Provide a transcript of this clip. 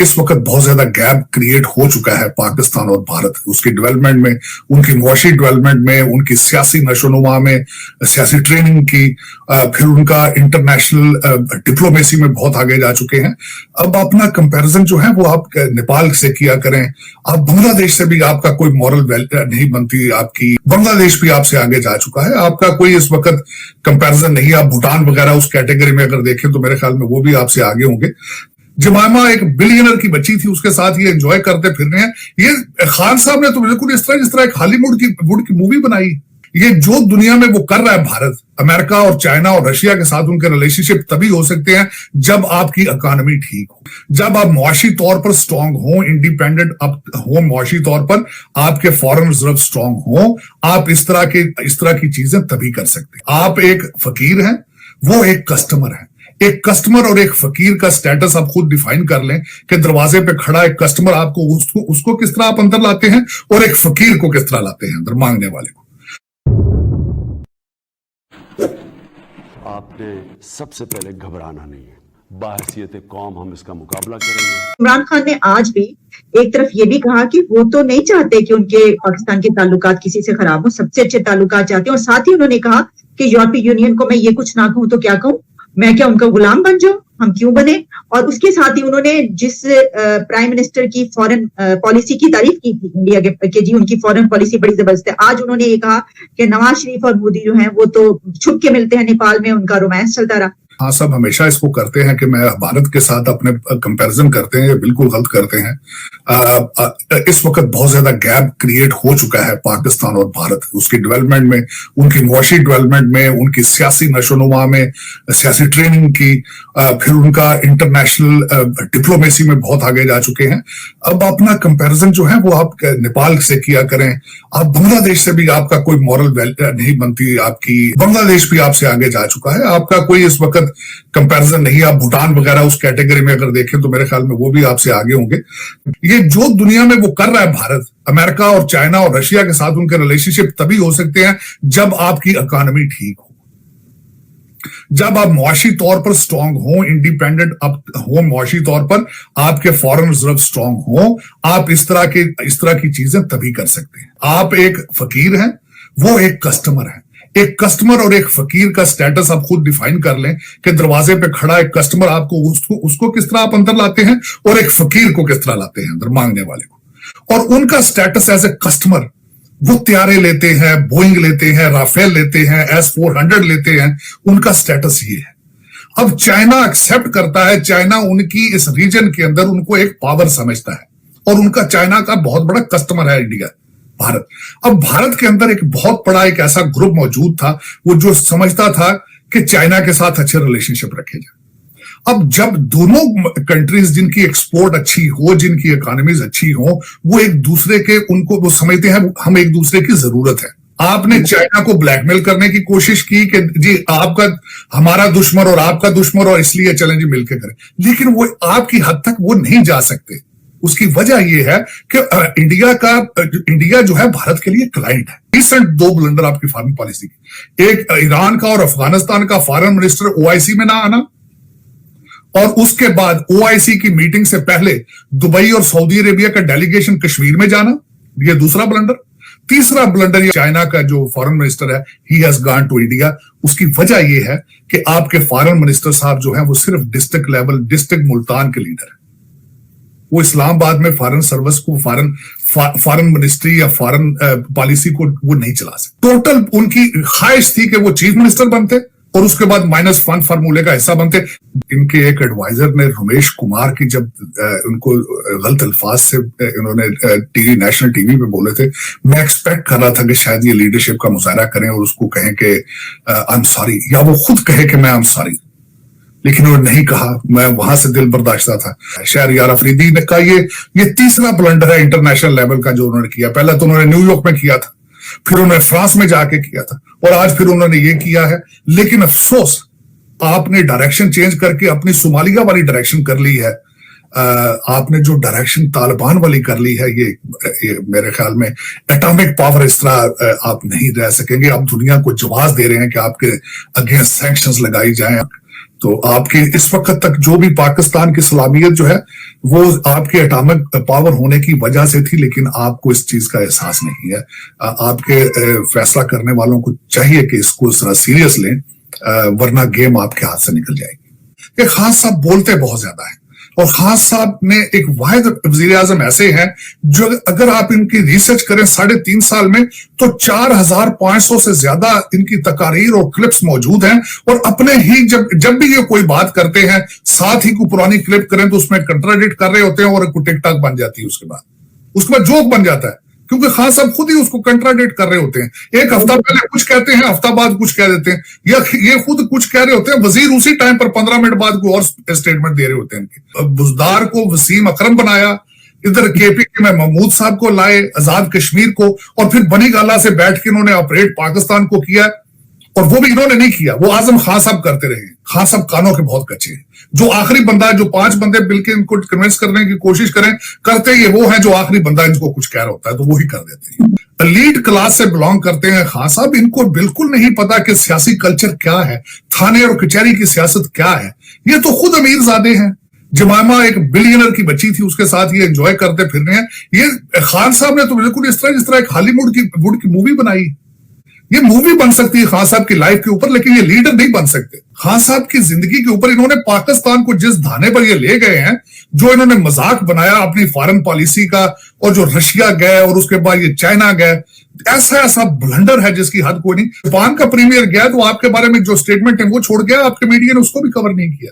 इस वक्त बहुत ज्यादा गैप क्रिएट हो चुका है पाकिस्तान और भारत, उसकी डेवलपमेंट में, उनकी मुआशी डेवलपमेंट में, उनकी सियासी नशोनुमा में, सियासी ट्रेनिंग की, फिर उनका इंटरनेशनल डिप्लोमेसी में बहुत आगे जा चुके हैं। अब अपना कंपैरिजन जो है वो आप नेपाल से किया करें, आप बांग्लादेश से भी आपका कोई मॉरल वैल्यू नहीं बनती आपकी, बांग्लादेश भी आपसे आगे जा चुका है, आपका कोई इस वक्त कंपैरिजन नहीं। आप भूटान वगैरह उस कैटेगरी में अगर देखें तो मेरे ख्याल में वो भी आपसे आगे होंगे। जमामा एक बिलियनर की बच्ची थी, उसके साथ ये एंजॉय करते फिर रहे हैं। ये खान साहब ने तो बिल्कुल इस तरह एक हॉलीवुड की मूवी बनाई। ये जो दुनिया में वो कर रहा है भारत, अमेरिका और चाइना और रशिया के साथ उनके रिलेशनशिप तभी हो सकते हैं जब आपकी इकोनॉमी ठीक हो, जब आप मुआशी तौर पर स्ट्रांग हो, इंडिपेंडेंट हो मुआशी तौर पर, आपके फॉरेन रिजर्व स्ट्रांग हो, आप इस तरह की चीजें तभी कर सकते हैं। आप एक फकीर हैं, वो एक कस्टमर है। एक कस्टमर और एक फकीर का स्टेटस आप खुद डिफाइन कर लें कि दरवाजे पे खड़ा एक कस्टमर आपको उसको किस तरह आप अंदर लाते हैं और एक फकीर को किस तरह लाते हैं अंदर, मांगने वाले को। आपने सबसे पहले घबराना नहीं है, बाहसियत कौम हम इसका मुकाबला करेंगे। इमरान खान ने आज भी एक तरफ ये भी कहा कि वो तो नहीं चाहते कि उनके पाकिस्तान के ताल्लुकात किसी से खराब हो, सबसे अच्छे ताल्लुकात चाहते हैं। और साथ ही उन्होंने कहा कि यूरोपीय यूनियन को मैं ये कुछ ना कहूं तो क्या कहूं, मैं क्या उनका गुलाम बन जाऊं, हम क्यों बने। और उसके साथ ही उन्होंने जिस प्राइम मिनिस्टर की फॉरेन पॉलिसी की तारीफ की थी इंडिया के जी उनकी फॉरेन पॉलिसी बड़ी जबरदस्त है, आज उन्होंने ये कहा कि नवाज शरीफ और मोदी जो हैं वो तो छुप के मिलते हैं नेपाल में, उनका रोमांस चलता रहा। हाँ, सब हमेशा इसको करते हैं कि मैं भारत के साथ अपने कंपैरिजन करते हैं, ये बिल्कुल गलत करते हैं। इस वक्त बहुत ज्यादा गैप क्रिएट हो चुका है पाकिस्तान और भारत, उसकी डेवलपमेंट में, उनकी मुआशी डेवलपमेंट में, उनकी सियासी नशोनुमा में, सियासी ट्रेनिंग की, फिर उनका इंटरनेशनल डिप्लोमेसी में बहुत आगे जा चुके हैं। अब अपना कंपैरिजन जो है वो आप नेपाल से किया करें, आप बांग्लादेश से भी आपका कोई मॉरल वैल्यू नहीं बनती आपकी, बांग्लादेश भी आपसे आगे जा चुका है, आपका कोई इस वक्त कंपैरिजन नहीं। आप भूटान वगैरह उस कैटेगरी में अगर देखें तो मेरे ख्याल में वो भी आपसे आगे होंगे। ये जो दुनिया में वो कर रहा है भारत, अमेरिका और चाइना और रशिया के साथ उनके रिलेशनशिप तभी हो सकते हैं जब आपकी इकोनॉमी ठीक हो, जब आप मुआशी तौर पर स्ट्रांग हो, इंडिपेंडेंट हो मुआशी तौर पर, आपके फॉरेन रिजर्व स्ट्रांग हो, आप इस तरह की चीजें तभी कर सकते हैं। आप एक फकीर हैं, वो एक कस्टमर है। एक कस्टमर और एक फकीर का स्टेटस आप खुद डिफाइन कर लें कि दरवाजे पे खड़ा एक कस्टमर आपको उसको किस तरह आप अंदर लाते हैं और एक फकीर को किस तरह लाते हैं अंदर, मांगने वाले को। और उनका स्टेटस एज ए कस्टमर, वो त्यारे लेते हैं, बोइंग लेते हैं, राफेल लेते हैं, S-400 लेते हैं, उनका स्टेटस ये है। अब चाइना एक्सेप्ट करता है, चाइना उनकी इस रीजन के अंदर उनको एक पावर समझता है और उनका चाइना का बहुत बड़ा कस्टमर है इंडिया, भारत। अब भारत के अंदर एक बहुत बड़ा एक ऐसा ग्रुप मौजूद था वो जो समझता था कि चाइना के साथ अच्छे रिलेशनशिप रखे जाए। अब जब दोनों कंट्रीज जिनकी एक्सपोर्ट अच्छी हो, जिनकी इकोनॉमीज अच्छी हो, वो एक दूसरे के उनको वो समझते हैं हम एक दूसरे की जरूरत है। आपने चाइना को ब्लैकमेल करने की कोशिश की कि जी आपका हमारा दुश्मन और आपका दुश्मन और इसलिए चलें जी मिलकर करें, लेकिन वो आपकी हद तक वो नहीं जा सकते। उसकी वजह यह है कि इंडिया जो है भारत के लिए क्लाइंट है। रिसेंट 2 ब्लंडर आपकी फॉरेन पॉलिसी की, एक ईरान का और अफगानिस्तान का फॉरेन मिनिस्टर OIC में ना आना, और उसके बाद OIC की मीटिंग से पहले दुबई और सऊदी अरेबिया का डेलीगेशन कश्मीर में जाना, यह दूसरा ब्लंडर। तीसरा ब्लंडर चाइना का जो फॉरेन मिनिस्टर है, he has gone to India. उसकी वजह यह है कि आपके फॉरेन मिनिस्टर साहब जो है वो सिर्फ डिस्ट्रिक्ट लेवल, डिस्ट्रिक्ट मुल्तान के लीडर है। वो इस्लामाबाद में फॉरेन सर्विस को, फॉरेन मिनिस्ट्री या फॉरेन पॉलिसी को वो नहीं चला सकते। टोटल उनकी ख्वाहिश थी कि वो चीफ मिनिस्टर बनते और उसके बाद -1 फार्मूले का हिस्सा बनते। इनके एक एडवाइजर ने रमेश कुमार की जब उनको गलत अल्फाज से इन्होंने नेशनल टीवी पे बोले थे, मैं एक्सपेक्ट कर रहा था कि शायद ये लीडरशिप का मुजाहरा करें और उसको कहें कि आई एम सॉरी, या वो खुद कहे कि मैं आई एम सॉरी, लेकिन उन्होंने नहीं कहा। मैं वहां से दिल बर्दाश्ता था। शहरयार अफरीदी ने कहा ये तीसरा ब्लंडर है इंटरनेशनल लेवल का जो उन्होंने किया। पहला तो उन्होंने न्यूयॉर्क में किया था, फिर उन्होंने फ्रांस में जाके किया था, और आज फिर उन्होंने ये किया है। लेकिन अफसोस, आपने डायरेक्शन चेंज करके अपनी सोमालिया वाली डायरेक्शन कर ली है। आपने जो डायरेक्शन तालिबान वाली कर ली है, ये मेरे ख्याल में एटॉमिक पावर इस तरह आप नहीं रह सकेंगे। आप दुनिया को जवाब दे रहे हैं कि आपके अगेंस्ट सैंक्शंस लगाई जाएं, तो आपकी इस वक्त तक जो भी पाकिस्तान की सलामियत जो है वो आपके एटॉमिक पावर होने की वजह से थी, लेकिन आपको इस चीज का एहसास नहीं है। आपके फैसला करने वालों को चाहिए कि इसको जरा सीरियस लें, वरना गेम आपके हाथ से निकल जाएगी। ये खान साहब बोलते बहुत ज्यादा है, और खान साहब ने एक वाहिद वजीर आजम ऐसे हैं जो अगर आप इनकी रिसर्च करें 3.5 साल में तो 4,500 से ज्यादा इनकी तकारीर और क्लिप्स मौजूद हैं, और अपने ही जब भी ये कोई बात करते हैं साथ ही कोई पुरानी क्लिप करें तो उसमें कंट्राडिक्ट कर रहे होते हैं और टिकटॉक बन जाती है, उसके बाद जोक बन जाता है, क्योंकि खान साहब खुद ही उसको कंट्राडिक्ट कर रहे होते हैं। एक हफ्ता पहले कुछ कहते हैं, हफ्ता बाद कुछ कह देते हैं, या ये खुद कुछ कह रहे होते हैं, वजीर उसी टाइम पर 15 मिनट बाद कोई और स्टेटमेंट दे रहे होते हैं। इनके बुजदार को वसीम अकरम बनाया, इधर केपी में महमूद साहब को लाए, आजाद कश्मीर को, और फिर बनी गाला से बैठ के इन्होंने ऑपरेट पाकिस्तान को किया, और वो भी इन्होंने नहीं किया, वो आजम खान साहब करते रहे। खान साहब कानों के बहुत कच्चे हैं। जो आखिरी बंदा है, जो 5 बंदे मिलकर इनको कन्विंस करने की कोशिश करते ये वो है जो आखिरी बंदा इनको कुछ कह रहा होता है तो वो ही कर देते हैं। एलीट क्लास से बिलोंग करते हैं खान साहब, इनको बिल्कुल नहीं पता कि सियासी कल्चर क्या है, थाने और कचहरी की सियासत क्या है। ये तो खुद अमीरजादे हैं। जमामा एक बिलियनर की बच्ची थी, उसके साथ ये एंजॉय करते फिर रहे हैं। ये खान साहब ने तो बिल्कुल इस तरह एक हॉलीवुड की मूवी बनाई। ये मूवी बन सकती है खान साहब की लाइफ के ऊपर, लेकिन ये लीडर नहीं बन सकते। खान साहब की जिंदगी के ऊपर इन्होंने पाकिस्तान को जिस धाने पर ये ले गए हैं, जो इन्होंने मजाक बनाया अपनी फॉरेन पॉलिसी का, और जो रशिया गए और उसके बाद ये चाइना गए, ऐसा ब्लंडर है जिसकी हद कोई नहीं। जापान का प्रीमियर गया तो आपके बारे में जो स्टेटमेंट है वो छोड़ गया, आपके मीडिया ने उसको भी कवर नहीं किया।